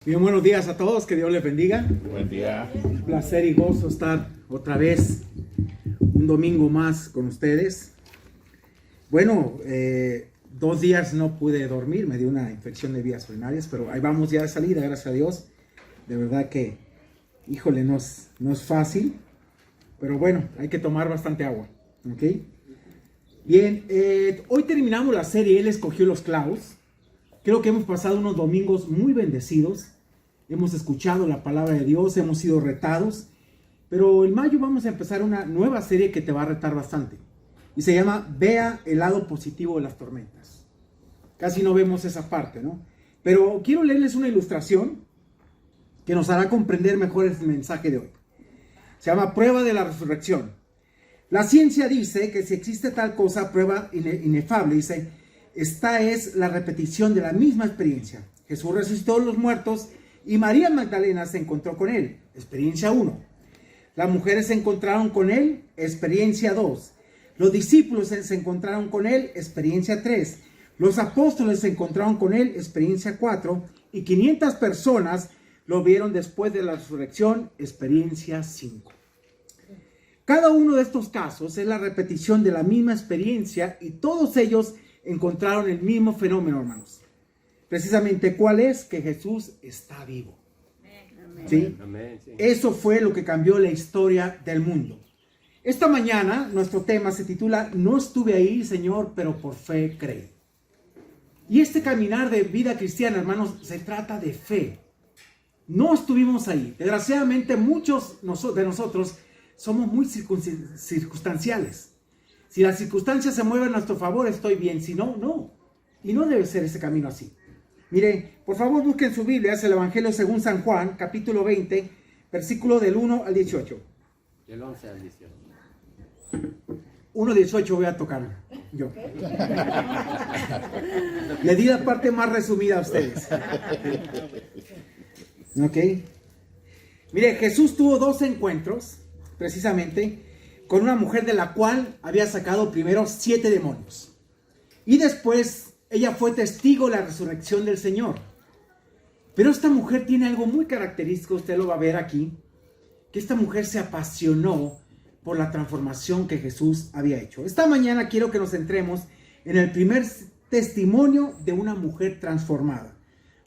Bien, buenos días a todos, que Dios les bendiga. Buen día. Un placer y gozo estar otra vez un domingo más con ustedes. Bueno, 2 días no pude dormir, me dio una infección de vías urinarias, pero ahí vamos ya de salida, gracias a Dios. De verdad que, híjole, no es fácil, pero bueno, hay que tomar bastante agua, ¿ok? Bien, hoy terminamos la serie Él escogió los clavos. Creo que hemos pasado unos domingos muy bendecidos. Hemos escuchado la palabra de Dios, hemos sido retados. Pero en mayo vamos a empezar una nueva serie que te va a retar bastante. Y se llama Vea el lado positivo de las tormentas. Casi no vemos esa parte, ¿no? Pero quiero leerles una ilustración que nos hará comprender mejor el mensaje de hoy. Se llama Prueba de la Resurrección. La ciencia dice que si existe tal cosa, prueba inefable, dice, esta es la repetición de la misma experiencia. Jesús resucitó a los muertos y María Magdalena se encontró con él. Experiencia 1. Las mujeres se encontraron con él. Experiencia 2. Los discípulos se encontraron con él. Experiencia 3. Los apóstoles se encontraron con él. Experiencia 4. Y 500 personas lo vieron después de la resurrección. Experiencia 5. Cada uno de estos casos es la repetición de la misma experiencia y todos ellos encontraron el mismo fenómeno, hermanos. Precisamente, ¿cuál es? Que Jesús está vivo. Amén. ¿Sí? Amén, sí. Eso fue lo que cambió la historia del mundo. Esta mañana nuestro tema se titula No estuve ahí, Señor, pero por fe creí. Y este caminar de vida cristiana, hermanos, se trata de fe. No estuvimos ahí. Desgraciadamente, muchos de nosotros somos muy circunstanciales. Si las circunstancias se mueven a nuestro favor, estoy bien. Si no, no. Y no debe ser ese camino así. Miren, por favor busquen su Biblia, es el Evangelio según San Juan, capítulo 20, versículo del 1 al 18. Del 11 al 18. 1 al 18 voy a tocar yo. Le di la parte más resumida a ustedes. ¿Ok? Mire, Jesús tuvo 2 encuentros, precisamente, con una mujer de la cual había sacado primero 7 demonios. Y después ella fue testigo de la resurrección del Señor. Pero esta mujer tiene algo muy característico, usted lo va a ver aquí, que esta mujer se apasionó por la transformación que Jesús había hecho. Esta mañana quiero que nos centremos en el primer testimonio de una mujer transformada.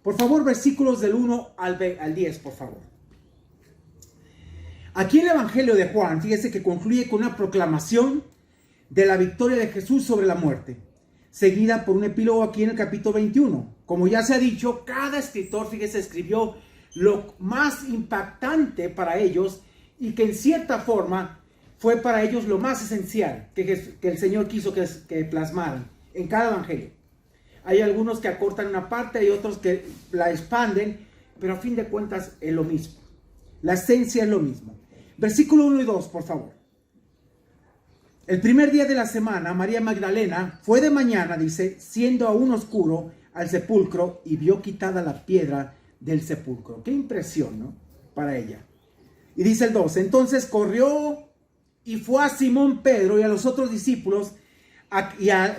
Por favor, versículos del 1 al 10, por favor. Aquí en el Evangelio de Juan, fíjese que concluye con una proclamación de la victoria de Jesús sobre la muerte, seguida por un epílogo aquí en el capítulo 21. Como ya se ha dicho, cada escritor, fíjese, escribió lo más impactante para ellos y que en cierta forma fue para ellos lo más esencial que el Señor quiso que plasmaran en cada evangelio. Hay algunos que acortan una parte, hay otros que la expanden, pero a fin de cuentas es lo mismo. La esencia es lo mismo. Versículo 1 y 2, por favor. El primer día de la semana, María Magdalena fue de mañana, dice, siendo aún oscuro, al sepulcro y vio quitada la piedra del sepulcro. Qué impresión, ¿no? Para ella. Y dice el 2, entonces corrió y fue a Simón Pedro y a los otros discípulos,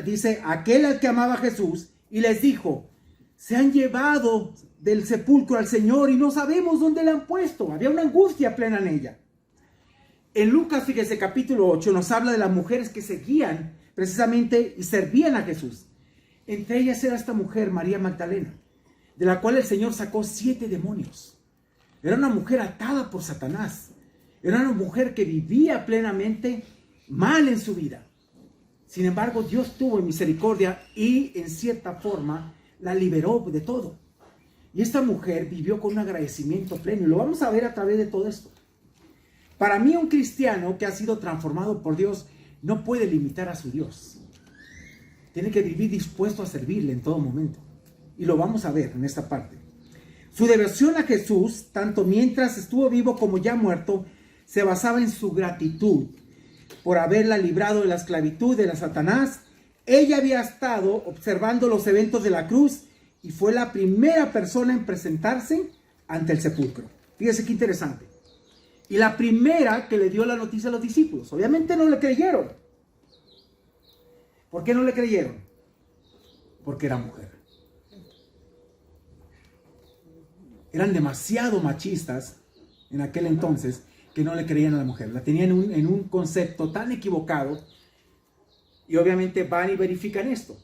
dice, aquel al que amaba a Jesús, y les dijo, se han llevado del sepulcro al Señor y no sabemos dónde le han puesto. Había una angustia plena en ella. En Lucas, fíjese, capítulo 8, nos habla de las mujeres que seguían precisamente y servían a Jesús. Entre ellas era esta mujer, María Magdalena, de la cual el Señor sacó 7 demonios. Era una mujer atada por Satanás. Era una mujer que vivía plenamente mal en su vida. Sin embargo, Dios tuvo misericordia y en cierta forma la liberó de todo. Y esta mujer vivió con un agradecimiento pleno. Y lo vamos a ver a través de todo esto. Para mí, un cristiano que ha sido transformado por Dios no puede limitar a su Dios. Tiene que vivir dispuesto a servirle en todo momento. Y lo vamos a ver en esta parte. Su devoción a Jesús, tanto mientras estuvo vivo como ya muerto, se basaba en su gratitud por haberla librado de la esclavitud de la Satanás. Ella había estado observando los eventos de la cruz y fue la primera persona en presentarse ante el sepulcro. Fíjese qué interesante. Y la primera que le dio la noticia a los discípulos. Obviamente no le creyeron. ¿Por qué no le creyeron? Porque era mujer. eran demasiado machistas en aquel entonces que no le creían a la mujer. La tenían en un concepto tan equivocado y obviamente van y verifican esto.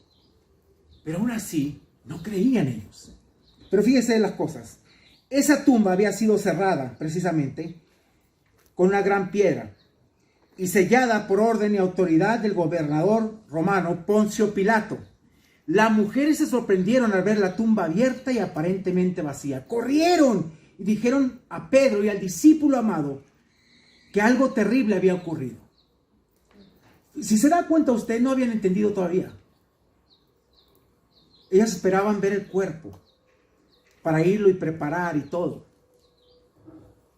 Pero aún así no creían ellos. Pero fíjese las cosas. Esa tumba había sido cerrada precisamente con una gran piedra y sellada por orden y autoridad del gobernador romano Poncio Pilato. Las mujeres se sorprendieron al ver la tumba abierta y aparentemente vacía. Corrieron y dijeron a Pedro y al discípulo amado que algo terrible había ocurrido. Si se da cuenta usted, no habían entendido todavía. Ellas esperaban ver el cuerpo para irlo y preparar y todo.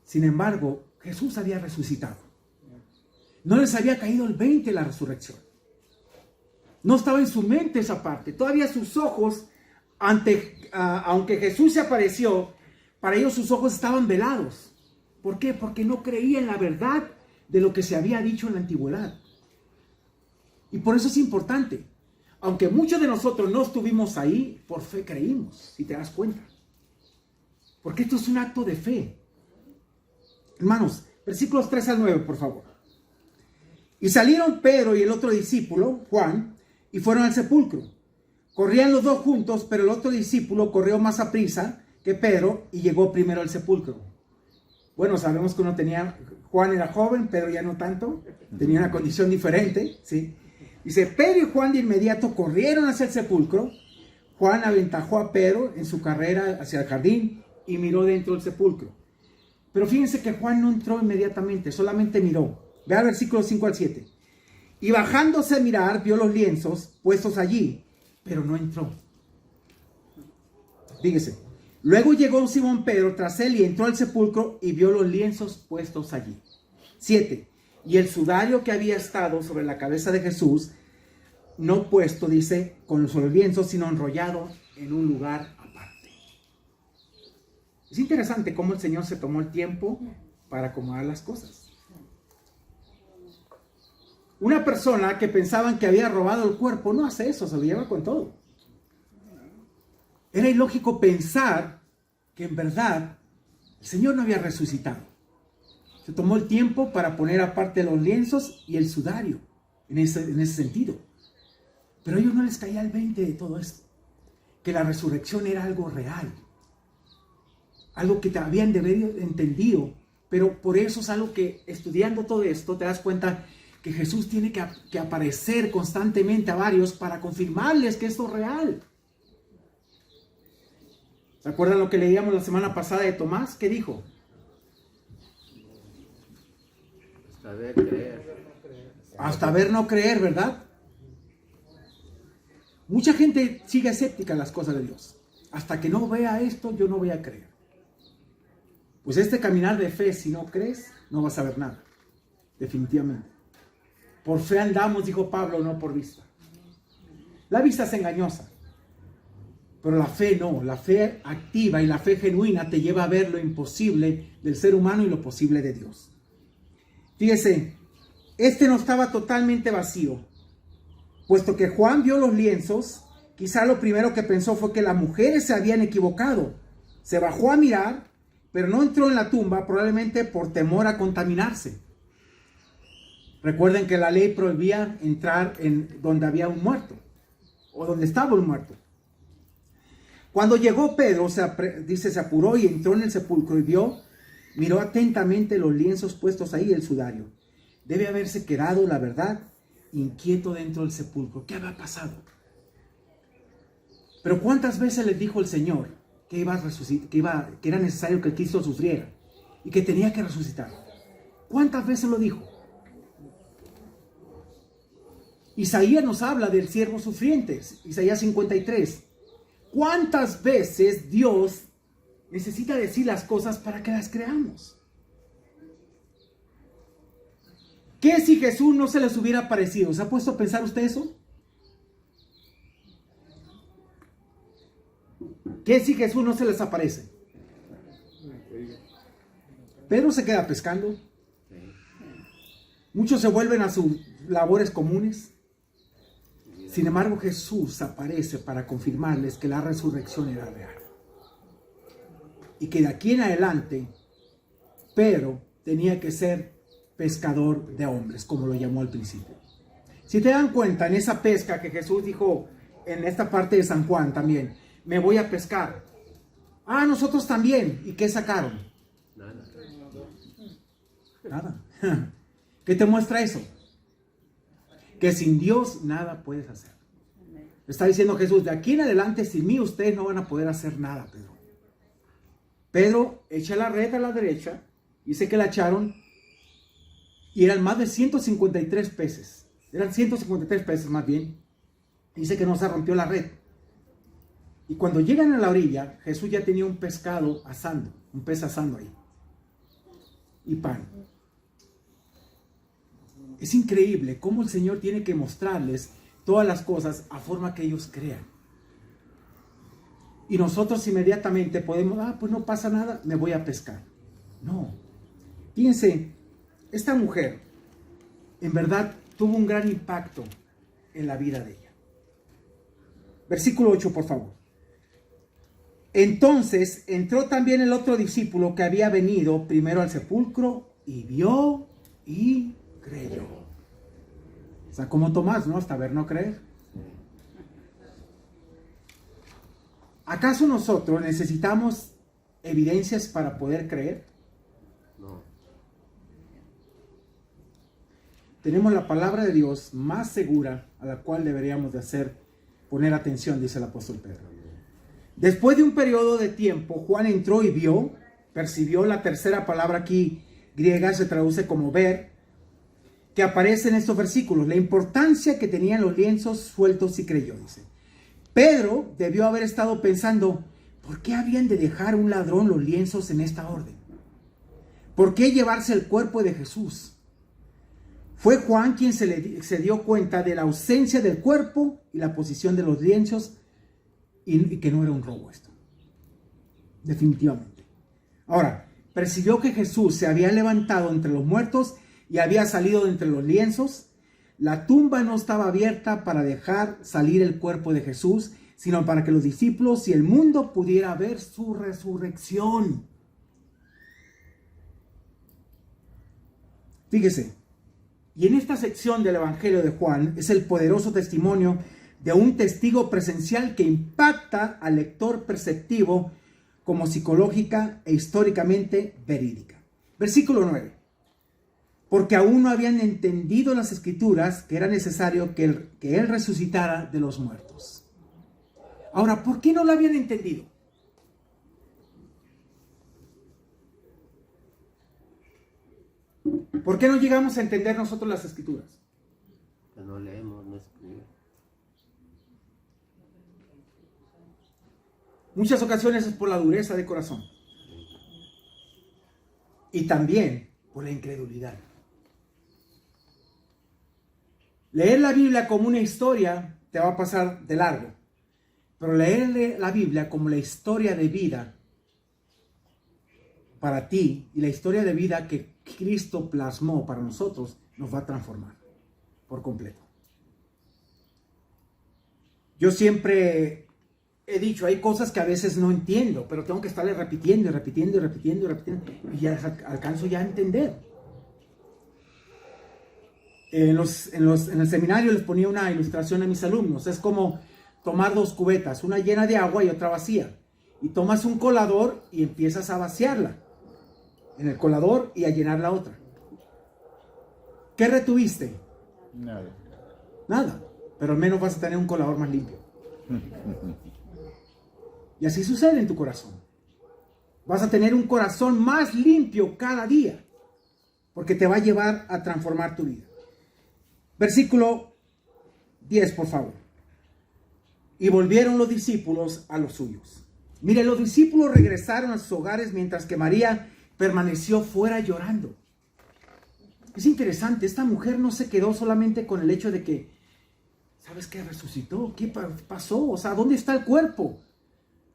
Sin embargo, Jesús había resucitado. No les había caído el 20 de la resurrección. No estaba en su mente esa parte. Todavía sus ojos, aunque Jesús se apareció, para ellos sus ojos estaban velados. ¿Por qué? Porque no creían la verdad de lo que se había dicho en la antigüedad. Y por eso es importante. Aunque muchos de nosotros no estuvimos ahí, por fe creímos, si te das cuenta. Porque esto es un acto de fe. Hermanos, versículos 3 al 9, por favor. Y salieron Pedro y el otro discípulo, Juan, y fueron al sepulcro. Corrían los dos juntos, pero el otro discípulo corrió más a prisa que Pedro y llegó primero al sepulcro. Bueno, sabemos que Juan era joven, Pedro ya no tanto, tenía una condición diferente, ¿sí? Dice, Pedro y Juan de inmediato corrieron hacia el sepulcro. Juan aventajó a Pedro en su carrera hacia el jardín y miró dentro del sepulcro. Pero fíjense que Juan no entró inmediatamente, solamente miró. Vea el versículo 5 al 7. Y bajándose a mirar, vio los lienzos puestos allí, pero no entró. Fíjese. Luego llegó Simón Pedro tras él y entró al sepulcro y vio los lienzos puestos allí. 7. Y el sudario que había estado sobre la cabeza de Jesús, no puesto, dice, con los lienzos, sino enrollado en un lugar aparte. Es interesante cómo el Señor se tomó el tiempo para acomodar las cosas. Una persona que pensaban que había robado el cuerpo no hace eso, se lo lleva con todo. Era ilógico pensar que en verdad el Señor no había resucitado. Se tomó el tiempo para poner aparte los lienzos y el sudario, en ese sentido. Pero a ellos no les caía el 20 de todo esto. Que la resurrección era algo real. Algo que habían de haber entendido. Pero por eso es algo que, estudiando todo esto, te das cuenta que Jesús tiene que aparecer constantemente a varios para confirmarles que esto es real. ¿Se acuerdan lo que leíamos la semana pasada de Tomás? ¿Qué dijo? Hasta ver, creer. Hasta ver, no creer, ¿verdad? Mucha gente sigue escéptica en las cosas de Dios. Hasta que no vea esto, yo no voy a creer. Pues este caminar de fe, si no crees, no vas a ver nada. Definitivamente. Por fe andamos, dijo Pablo, no por vista. La vista es engañosa. Pero la fe no, la fe activa y la fe genuina te lleva a ver lo imposible del ser humano y lo posible de Dios. Fíjese, este no estaba totalmente vacío, puesto que Juan vio los lienzos. Quizá lo primero que pensó fue que las mujeres se habían equivocado. Se bajó a mirar, pero no entró en la tumba, probablemente por temor a contaminarse. Recuerden que la ley prohibía entrar en donde había un muerto, o donde estaba un muerto. Cuando llegó Pedro, se apuró y entró en el sepulcro y miró atentamente los lienzos puestos ahí, el sudario. Debe haberse quedado, la verdad, inquieto dentro del sepulcro. ¿Qué había pasado? Pero ¿cuántas veces les dijo el Señor que iba a resucitar, que era necesario que Cristo sufriera y que tenía que resucitar? ¿Cuántas veces lo dijo? Isaías nos habla del siervo sufriente, Isaías 53. ¿Cuántas veces Dios necesita decir las cosas para que las creamos? ¿Qué si Jesús no se les hubiera aparecido? ¿Se ha puesto a pensar usted eso? ¿Qué si Jesús no se les aparece? Pedro se queda pescando. Muchos se vuelven a sus labores comunes. Sin embargo, Jesús aparece para confirmarles que la resurrección era real. y que de aquí en adelante Pedro tenía que ser pescador de hombres, como lo llamó al principio. Si te dan cuenta, en esa pesca que Jesús dijo en esta parte de San Juan también, me voy a pescar. Ah, nosotros también. ¿Y qué sacaron? Nada. ¿Qué te muestra eso? Que sin Dios nada puedes hacer. Está diciendo Jesús, de aquí en adelante sin mí ustedes no van a poder hacer nada, Pedro. Pedro echa la red a la derecha, dice que la echaron y eran más de 153 peces. Eran 153 peces más bien. Dice que no se rompió la red. Y cuando llegan a la orilla, Jesús ya tenía un pescado asando, un pez asando ahí. Y pan. Es increíble cómo el Señor tiene que mostrarles todas las cosas a forma que ellos crean. Y nosotros inmediatamente podemos, pues no pasa nada, me voy a pescar. No. Fíjense, esta mujer en verdad tuvo un gran impacto en la vida de ella. Versículo 8, por favor. Entonces entró también el otro discípulo que había venido primero al sepulcro y vio y creyó. O sea, como Tomás, ¿no? Hasta ver, no creer. ¿Acaso nosotros necesitamos evidencias para poder creer? No. Tenemos la palabra de Dios más segura a la cual deberíamos de poner atención, dice el apóstol Pedro. Después de un periodo de tiempo, Juan entró y vio, percibió. La tercera palabra aquí griega se traduce como ver, que aparece en estos versículos. La importancia que tenían los lienzos sueltos y creyó, dice. Pedro debió haber estado pensando, ¿por qué habían de dejar a un ladrón los lienzos en esta orden? ¿Por qué llevarse el cuerpo de Jesús? Fue Juan quien se dio cuenta de la ausencia del cuerpo y la posición de los lienzos y que no era un robo esto. Definitivamente. Ahora, percibió que Jesús se había levantado entre los muertos y había salido de entre los lienzos. La tumba no estaba abierta para dejar salir el cuerpo de Jesús, sino para que los discípulos y el mundo pudiera ver su resurrección. Fíjese, y en esta sección del Evangelio de Juan es el poderoso testimonio de un testigo presencial que impacta al lector perceptivo como psicológica e históricamente verídica. Versículo 9. Porque aún no habían entendido las escrituras que era necesario que él resucitara de los muertos. Ahora, ¿por qué no lo habían entendido? ¿Por qué no llegamos a entender nosotros las escrituras? Que no leemos, no escribimos. Muchas ocasiones es por la dureza de corazón. Y también por la incredulidad. Leer la Biblia como una historia te va a pasar de largo. Pero leer la Biblia como la historia de vida para ti y la historia de vida que Cristo plasmó para nosotros nos va a transformar por completo. Yo siempre he dicho, hay cosas que a veces no entiendo, pero tengo que estarle repitiendo y ya alcanzo ya a entender. En el seminario les ponía una ilustración a mis alumnos. Es como tomar dos cubetas, una llena de agua y otra vacía. Y tomas un colador y empiezas a vaciarla en el colador y a llenar la otra. ¿Qué retuviste? Nada. Pero al menos vas a tener un colador más limpio. Y así sucede en tu corazón. Vas a tener un corazón más limpio cada día, porque te va a llevar a transformar tu vida. Versículo 10, por favor. Y volvieron los discípulos a los suyos. Mire, los discípulos regresaron a sus hogares mientras que María permaneció fuera llorando. Es interesante, esta mujer no se quedó solamente con el hecho de que, ¿sabes qué? Resucitó. ¿Qué pasó? O sea, ¿dónde está el cuerpo?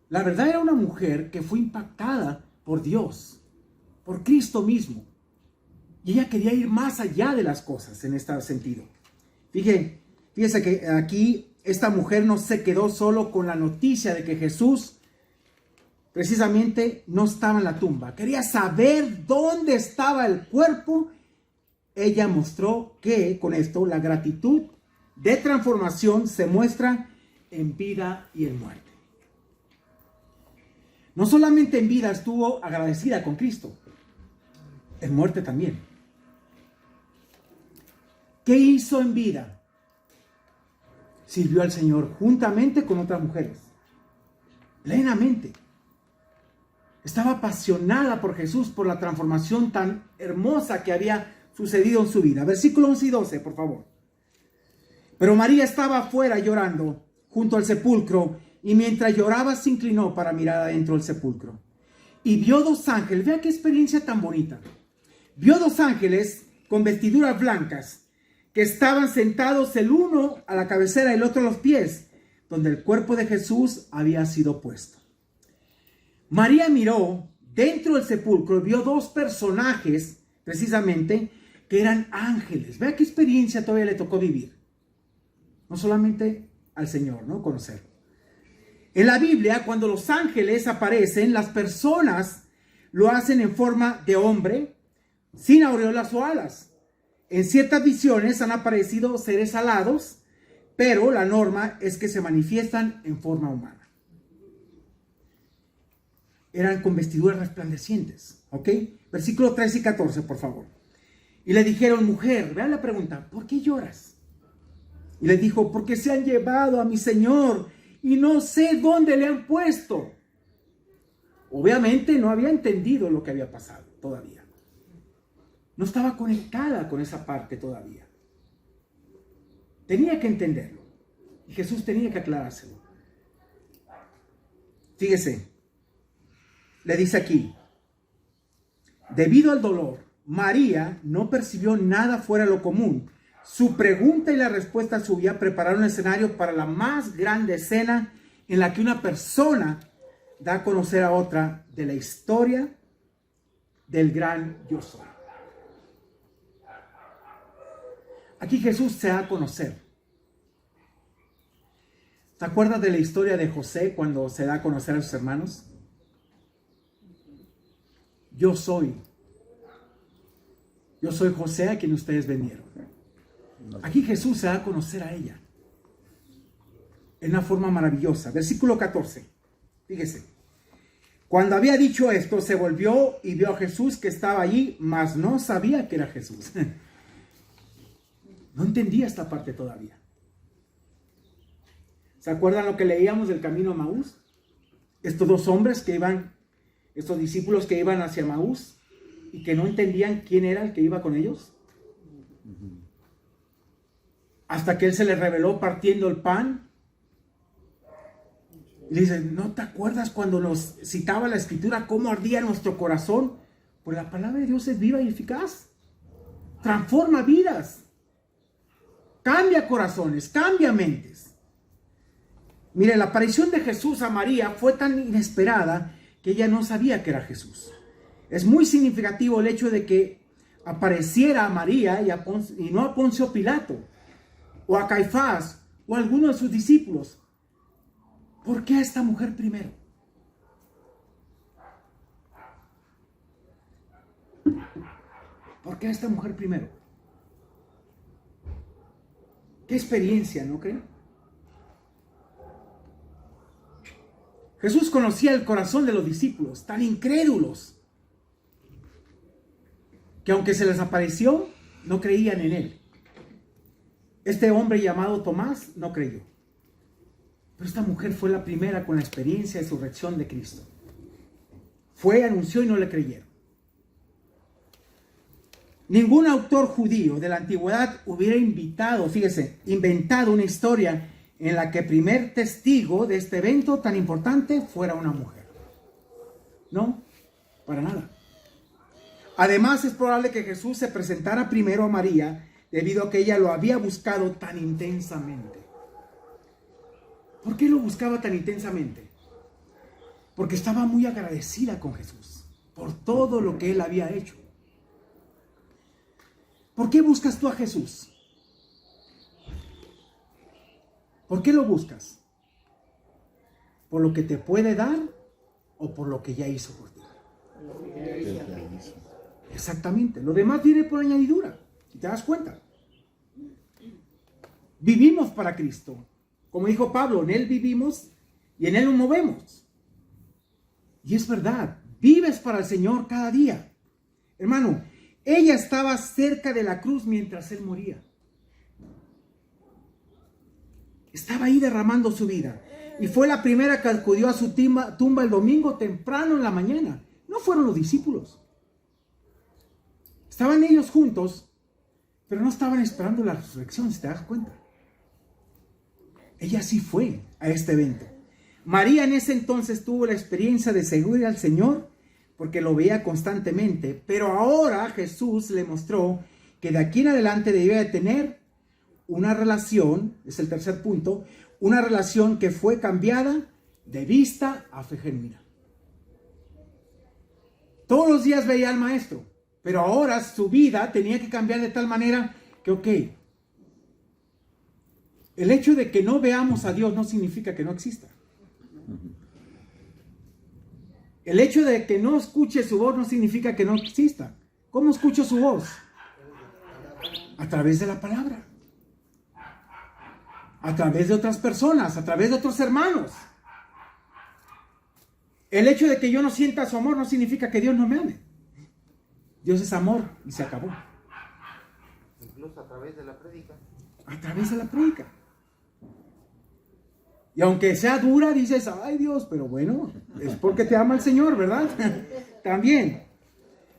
La verdad era una mujer que fue impactada por Dios, por Cristo mismo. Y ella quería ir más allá de las cosas en este sentido. Fíjese que aquí esta mujer no se quedó solo con la noticia de que Jesús precisamente no estaba en la tumba. Quería saber dónde estaba el cuerpo. Ella mostró que con esto la gratitud de transformación se muestra en vida y en muerte. No solamente en vida estuvo agradecida con Cristo, en muerte también. ¿Qué hizo en vida? Sirvió al Señor juntamente con otras mujeres, plenamente. Estaba apasionada por Jesús, por la transformación tan hermosa que había sucedido en su vida. Versículos 11 y 12, por favor. Pero María estaba afuera llorando junto al sepulcro, y mientras lloraba se inclinó para mirar adentro del sepulcro. Y vio dos ángeles. Vea qué experiencia tan bonita. Vio dos ángeles con vestiduras blancas que estaban sentados, el uno a la cabecera y el otro a los pies, donde el cuerpo de Jesús había sido puesto. María miró dentro del sepulcro y vio dos personajes, precisamente, que eran ángeles. Vea qué experiencia todavía le tocó vivir. No solamente al Señor, ¿no? Conocerlo. En la Biblia, cuando los ángeles aparecen, las personas lo hacen en forma de hombre, sin aureolas o alas. En ciertas visiones han aparecido seres alados, pero la norma es que se manifiestan en forma humana. Eran con vestiduras resplandecientes, ¿ok? Versículos 13 y 14, por favor. Y le dijeron, mujer, vean la pregunta, ¿por qué lloras? Y le dijo, porque se han llevado a mi Señor y no sé dónde le han puesto. Obviamente no había entendido lo que había pasado todavía. No estaba conectada con esa parte todavía. Tenía que entenderlo. Y Jesús tenía que aclarárselo. Fíjese, le dice aquí, debido al dolor, María no percibió nada fuera de lo común. Su pregunta y la respuesta suya prepararon el escenario para la más grande escena en la que una persona da a conocer a otra de la historia del gran yo soy. Aquí Jesús se da a conocer. ¿Te acuerdas de la historia de José cuando se da a conocer a sus hermanos? Yo soy José a quien ustedes vendieron. Aquí Jesús se da a conocer a ella en una forma maravillosa. Versículo 14. Fíjese. Cuando había dicho esto, se volvió y vio a Jesús que estaba allí, mas no sabía que era Jesús. No entendía esta parte todavía. ¿Se acuerdan lo que leíamos del camino a Maús? Estos dos hombres que iban, estos discípulos que iban hacia Maús y que no entendían quién era el que iba con ellos. Hasta que él se les reveló partiendo el pan. Y le dice, ¿no te acuerdas cuando nos citaba la escritura cómo ardía nuestro corazón? Pues la palabra de Dios es viva y eficaz. Transforma vidas. Cambia corazones, cambia mentes. Mire, la aparición de Jesús a María fue tan inesperada que ella no sabía que era Jesús. Es muy significativo el hecho de que apareciera a María y no a Poncio Pilato, o a Caifás, o a alguno de sus discípulos. ¿Por qué a esta mujer primero? ¿Por qué a esta mujer primero? Qué experiencia, ¿no creen? Jesús conocía el corazón de los discípulos, tan incrédulos, que aunque se les apareció, no creían en él. Este hombre llamado Tomás no creyó. Pero esta mujer fue la primera con la experiencia de resurrección de Cristo. Fue, anunció y no le creyeron. Ningún autor judío de la antigüedad hubiera inventado una historia en la que el primer testigo de este evento tan importante fuera una mujer. No, para nada. Además, es probable que Jesús se presentara primero a María debido a que ella lo había buscado tan intensamente. ¿Por qué lo buscaba tan intensamente? Porque estaba muy agradecida con Jesús por todo lo que él había hecho. ¿Por qué buscas tú a Jesús? ¿Por qué lo buscas? ¿Por lo que te puede dar o por lo que ya hizo por ti? Exactamente. Lo demás viene por añadidura. Si te das cuenta. Vivimos para Cristo. Como dijo Pablo, en Él vivimos y en Él nos movemos. Y es verdad. Vives para el Señor cada día. Hermano, ella estaba cerca de la cruz mientras Él moría. Estaba ahí derramando su vida. Y fue la primera que acudió a su tumba el domingo temprano en la mañana. No fueron los discípulos. Estaban ellos juntos, pero no estaban esperando la resurrección, si te das cuenta. Ella sí fue a este evento. María en ese entonces tuvo la experiencia de seguir al Señor porque lo veía constantemente, pero ahora Jesús le mostró que de aquí en adelante debía de tener una relación, es el tercer punto, una relación que fue cambiada de vista a fe genuina. Todos los días veía al maestro, pero ahora su vida tenía que cambiar de tal manera que, el hecho de que no veamos a Dios no significa que no exista. El hecho de que no escuche su voz no significa que no exista. ¿Cómo escucho su voz? A través de la palabra. A través de otras personas, a través de otros hermanos. El hecho de que yo no sienta su amor no significa que Dios no me ame. Dios es amor y se acabó. Incluso a través de la prédica. A través de la prédica. Y aunque sea dura, dices, ay Dios, pero bueno, es porque te ama el Señor, ¿verdad? También.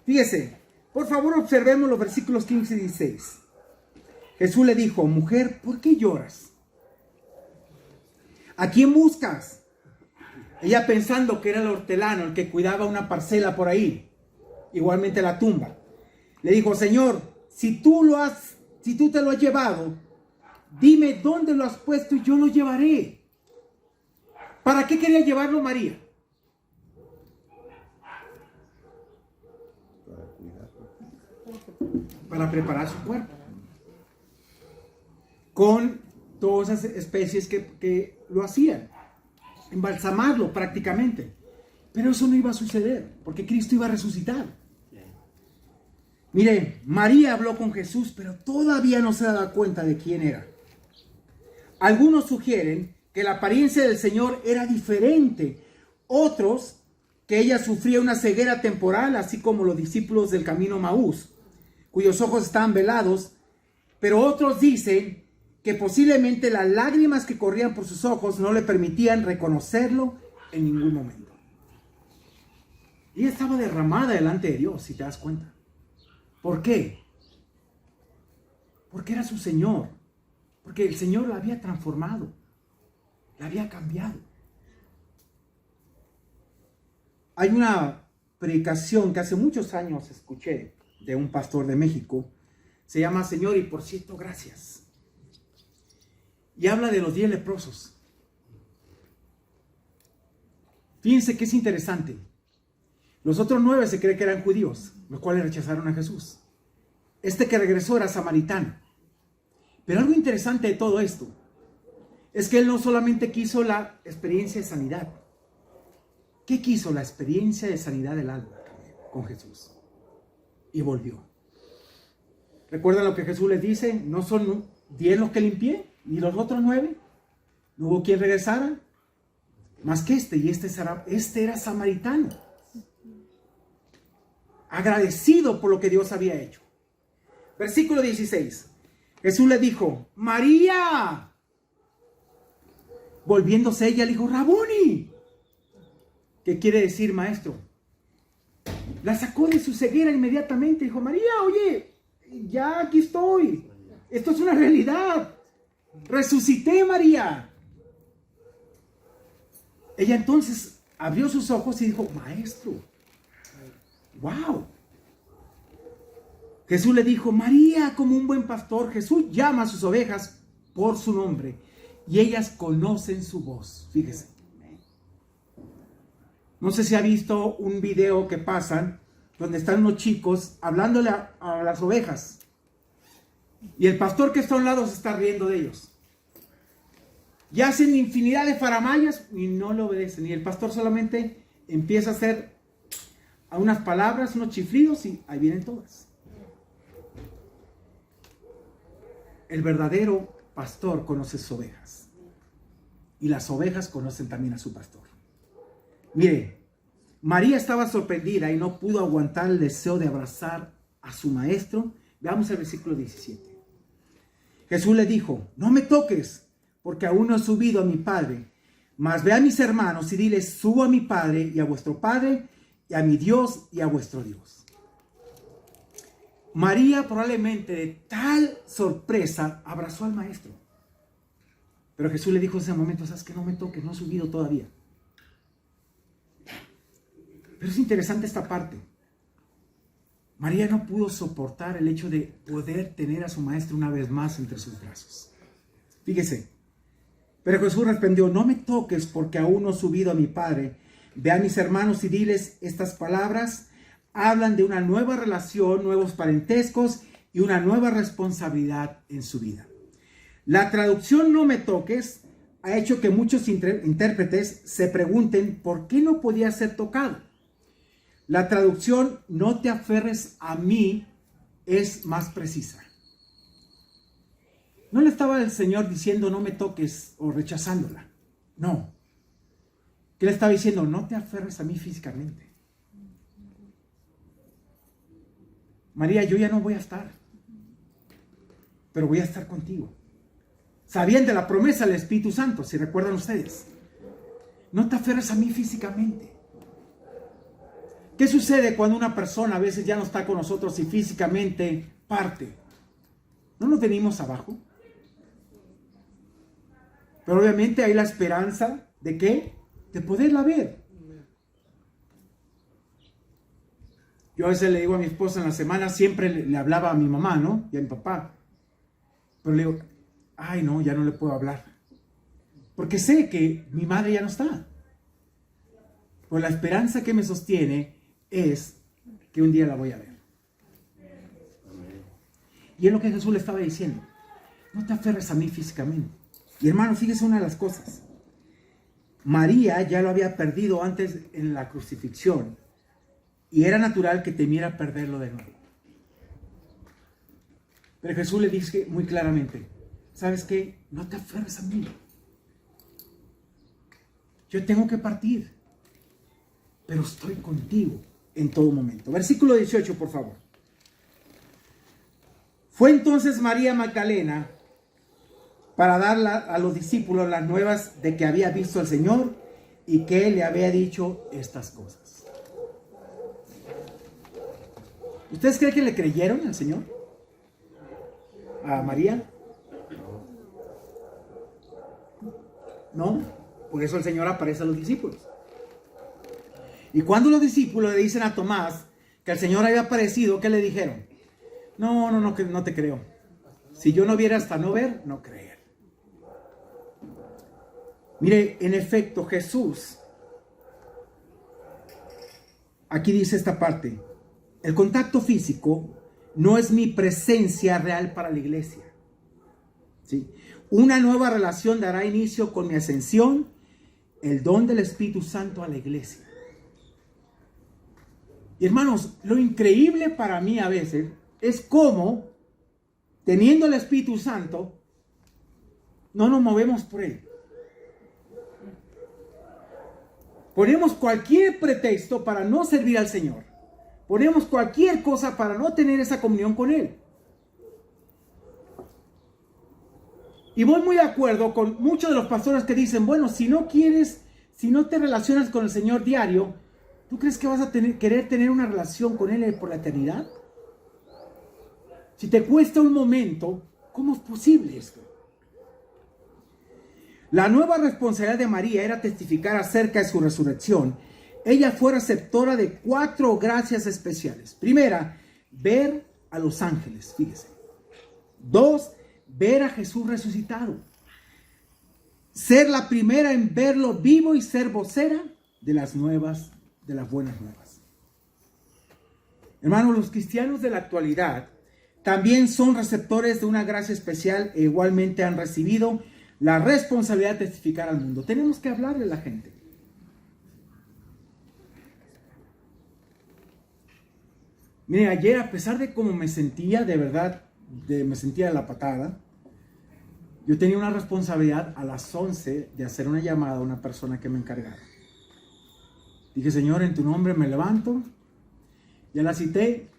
Fíjese, por favor observemos los versículos 15 y 16. Jesús le dijo, mujer, ¿por qué lloras? ¿A quién buscas? Ella pensando que era el hortelano, el que cuidaba una parcela por ahí. Igualmente la tumba. Le dijo, Señor, si tú te lo has llevado, dime dónde lo has puesto y yo lo llevaré. ¿Para qué quería llevarlo María? Para preparar su cuerpo. Con todas esas especies que lo hacían. Embalsamarlo prácticamente. Pero eso no iba a suceder, porque Cristo iba a resucitar. Mire, María habló con Jesús, pero todavía no se daba cuenta de quién era. Algunos sugieren que la apariencia del Señor era diferente. Otros, que ella sufría una ceguera temporal, así como los discípulos del camino Maús, cuyos ojos estaban velados. Pero otros dicen que posiblemente las lágrimas que corrían por sus ojos no le permitían reconocerlo en ningún momento. Ella estaba derramada delante de Dios, si te das cuenta. ¿Por qué? Porque era su Señor. Porque el Señor la había transformado. La había cambiado. Hay una predicación que hace muchos años escuché de un pastor de México. Se llama Señor y por cierto gracias. Y habla de los 10 leprosos. Fíjense que es interesante. Los otros 9 se cree que eran judíos, los cuales rechazaron a Jesús. Este que regresó era samaritano. Pero algo interesante de todo esto es que él no solamente quiso la experiencia de sanidad. ¿Qué quiso? La experiencia de sanidad del alma con Jesús. Y volvió. ¿Recuerdan lo que Jesús les dice? ¿No son 10 los que limpié? ¿Y los otros 9? ¿No hubo quien regresara? Más que y este era samaritano. Agradecido por lo que Dios había hecho. Versículo 16. Jesús le dijo, María. Volviéndose ella, le dijo, Rabuni. ¿Qué quiere decir, maestro? La sacó de su ceguera inmediatamente. Dijo, María, oye, ya aquí estoy. Esto es una realidad. Resucité, María. Ella entonces abrió sus ojos y dijo, maestro. ¡Wow! Jesús le dijo, María, como un buen pastor, Jesús llama a sus ovejas por su nombre y ellas conocen su voz. Fíjese. No sé si ha visto un video que pasan donde están unos chicos hablándole a las ovejas y el pastor que está a un lado se está riendo de ellos. Y hacen infinidad de faramayas y no le obedecen. Y el pastor solamente empieza a hacer a unas palabras, unos chiflidos y ahí vienen todas. El verdadero pastor conoce sus ovejas y las ovejas conocen también a su pastor. Mire, María estaba sorprendida y no pudo aguantar el deseo de abrazar a su maestro. Veamos el versículo 17. Jesús le dijo: no me toques, porque aún no he subido a mi Padre, mas ve a mis hermanos y diles: subo a mi Padre y a vuestro Padre, y a mi Dios y a vuestro Dios. María probablemente de tal sorpresa abrazó al maestro. Pero Jesús le dijo en ese momento: sabes que no me toques, no he subido todavía. Pero es interesante esta parte. María no pudo soportar el hecho de poder tener a su maestro una vez más entre sus brazos. Fíjese. Pero Jesús respondió: no me toques, porque aún no he subido a mi Padre. Ve a mis hermanos y diles estas palabras. Hablan de una nueva relación, nuevos parentescos y una nueva responsabilidad en su vida. La traducción "no me toques" ha hecho que muchos intérpretes se pregunten por qué no podía ser tocado. La traducción "no te aferres a mí" es más precisa. No le estaba el Señor diciendo "no me toques" o rechazándola. No. ¿Qué le estaba diciendo? No te aferres a mí físicamente. María, yo ya no voy a estar, pero voy a estar contigo. Sabían de la promesa del Espíritu Santo, si recuerdan ustedes. No te aferres a mí físicamente. ¿Qué sucede cuando una persona a veces ya no está con nosotros y físicamente parte? ¿No nos venimos abajo? Pero obviamente hay la esperanza ¿de qué? De poderla ver. Yo a veces le digo a mi esposa en la semana, siempre le hablaba a mi mamá, ¿no? Y a mi papá. Pero le digo, ay no, ya no le puedo hablar. Porque sé que mi madre ya no está. Pues la esperanza que me sostiene es que un día la voy a ver. Y es lo que Jesús le estaba diciendo. No te aferres a mí físicamente. Y hermano, fíjese una de las cosas. María ya lo había perdido antes en la crucifixión. Y era natural que temiera perderlo de nuevo. Pero Jesús le dice muy claramente, ¿sabes qué? No te aferres a mí. Yo tengo que partir, pero estoy contigo en todo momento. Versículo 18, por favor. Fue entonces María Magdalena para dar a los discípulos las nuevas de que había visto al Señor y que Él le había dicho estas cosas. ¿Ustedes creen que le creyeron al Señor? ¿A María? No, por eso el Señor aparece a los discípulos. Y cuando los discípulos le dicen a Tomás que el Señor había aparecido, ¿qué le dijeron? No, que no te creo. Si yo no viera hasta no ver, no creer. Mire, en efecto, Jesús, aquí dice esta parte, el contacto físico no es mi presencia real para la iglesia. ¿Sí? Una nueva relación dará inicio con mi ascensión, el don del Espíritu Santo a la iglesia. Y hermanos, lo increíble para mí a veces es cómo, teniendo el Espíritu Santo, no nos movemos por él. Ponemos cualquier pretexto para no servir al Señor. Ponemos cualquier cosa para no tener esa comunión con Él. Y voy muy de acuerdo con muchos de los pastores que dicen, bueno, si no te relacionas con el Señor diario, ¿tú crees que vas a querer tener una relación con Él por la eternidad? Si te cuesta un momento, ¿cómo es posible esto? La nueva responsabilidad de María era testificar acerca de su resurrección. Ella fue receptora de 4 gracias especiales. Primera, ver a los ángeles, fíjese. 2, ver a Jesús resucitado. Ser la primera en verlo vivo y ser vocera de las buenas nuevas. Hermanos, los cristianos de la actualidad también son receptores de una gracia especial e igualmente han recibido la responsabilidad de testificar al mundo. Tenemos que hablarle a la gente. Mire, ayer, a pesar de cómo me sentía, de verdad, me sentía de la patada, yo tenía una responsabilidad a las 11 de hacer una llamada a una persona que me encargara. Dije, Señor, en tu nombre me levanto. Ya la cité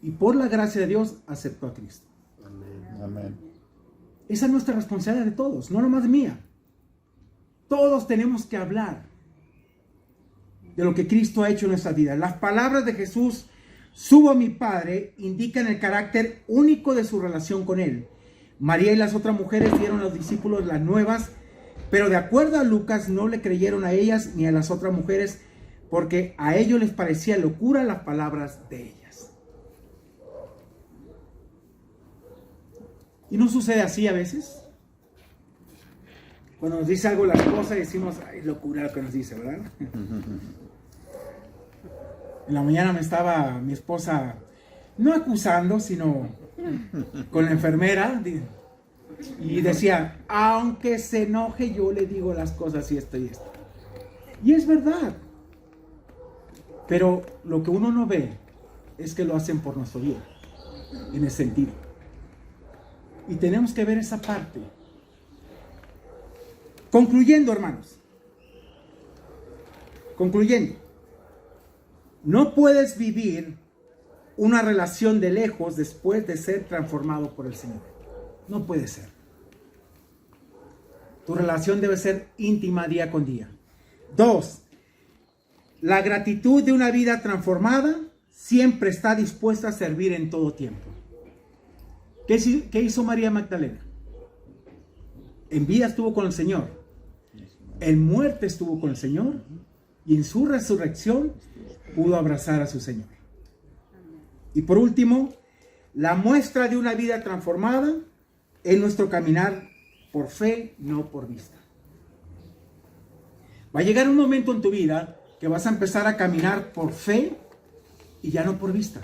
y por la gracia de Dios aceptó a Cristo. Amén. Esa es nuestra responsabilidad de todos, no nomás mía. Todos tenemos que hablar de lo que Cristo ha hecho en nuestra vida. Las palabras de Jesús, subo a mi Padre, indican el carácter único de su relación con Él. María y las otras mujeres dieron a los discípulos las nuevas, pero de acuerdo a Lucas no le creyeron a ellas ni a las otras mujeres, porque a ellos les parecía locura las palabras de ellas. ¿Y no sucede así a veces? Cuando nos dice algo la esposa decimos, ay, locura lo que nos dice, ¿verdad? En la mañana me estaba mi esposa, no acusando, sino con la enfermera, y decía, aunque se enoje, yo le digo las cosas y esto y esto. Y es verdad. Pero lo que uno no ve es que lo hacen por nuestro bien, en ese sentido. Y tenemos que ver esa parte. Concluyendo, hermanos. Concluyendo. No puedes vivir una relación de lejos después de ser transformado por el Señor. No puede ser. Tu relación debe ser íntima día con día. 2. La gratitud de una vida transformada siempre está dispuesta a servir en todo tiempo. ¿Qué hizo María Magdalena? En vida estuvo con el Señor. En muerte estuvo con el Señor. Y en su resurrección pudo abrazar a su Señor. Y por último, la muestra de una vida transformada es nuestro caminar por fe, no por vista. Va a llegar un momento en tu vida que vas a empezar a caminar por fe y ya no por vista.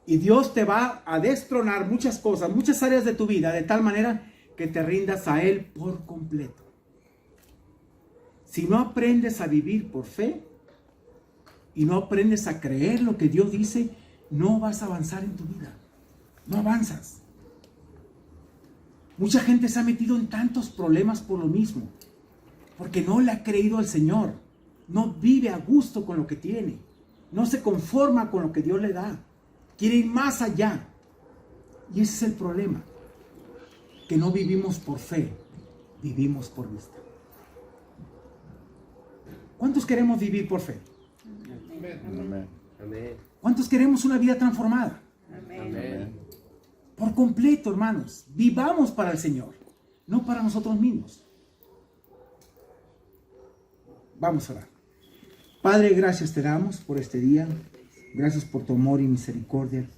Y Dios te va a destronar muchas cosas, muchas áreas de tu vida, de tal manera que te rindas a Él por completo. Si no aprendes a vivir por fe y no aprendes a creer lo que Dios dice, no vas a avanzar en tu vida. No avanzas. Mucha gente se ha metido en tantos problemas por lo mismo, porque no le ha creído al Señor. No vive a gusto con lo que tiene. No se conforma con lo que Dios le da. Quiere ir más allá. Y ese es el problema. Que no vivimos por fe, vivimos por vista. ¿Cuántos queremos vivir por fe? Amén. Amén. ¿Cuántos queremos una vida transformada? Amén. Por completo, hermanos. Vivamos para el Señor, no para nosotros mismos. Vamos a orar. Padre, gracias te damos por este día. Gracias por tu amor y misericordia.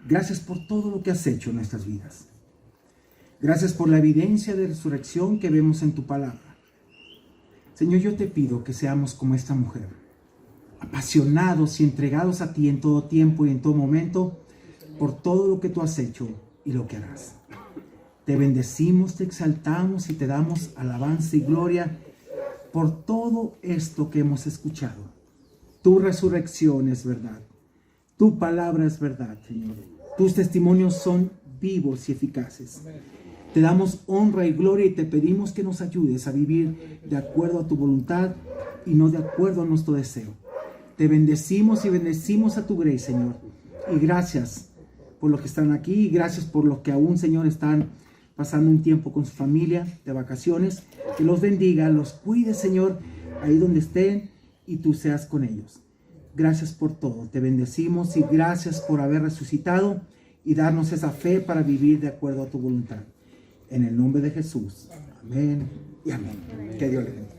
Gracias por todo lo que has hecho en nuestras vidas. Gracias por la evidencia de resurrección que vemos en tu palabra. Señor, yo te pido que seamos como esta mujer, apasionados y entregados a ti en todo tiempo y en todo momento, por todo lo que tú has hecho y lo que harás. Te bendecimos, te exaltamos y te damos alabanza y gloria por todo esto que hemos escuchado. Tu resurrección es verdad. Tu palabra es verdad, Señor. Tus testimonios son vivos y eficaces. Te damos honra y gloria y te pedimos que nos ayudes a vivir de acuerdo a tu voluntad y no de acuerdo a nuestro deseo. Te bendecimos y bendecimos a tu gracia, Señor. Y gracias por los que están aquí y gracias por los que aún, Señor, están pasando un tiempo con su familia de vacaciones. Que los bendiga, los cuide, Señor, ahí donde estén y tú seas con ellos. Gracias por todo. Te bendecimos y gracias por haber resucitado y darnos esa fe para vivir de acuerdo a tu voluntad. En el nombre de Jesús. Amén y amén. Que Dios le bendiga.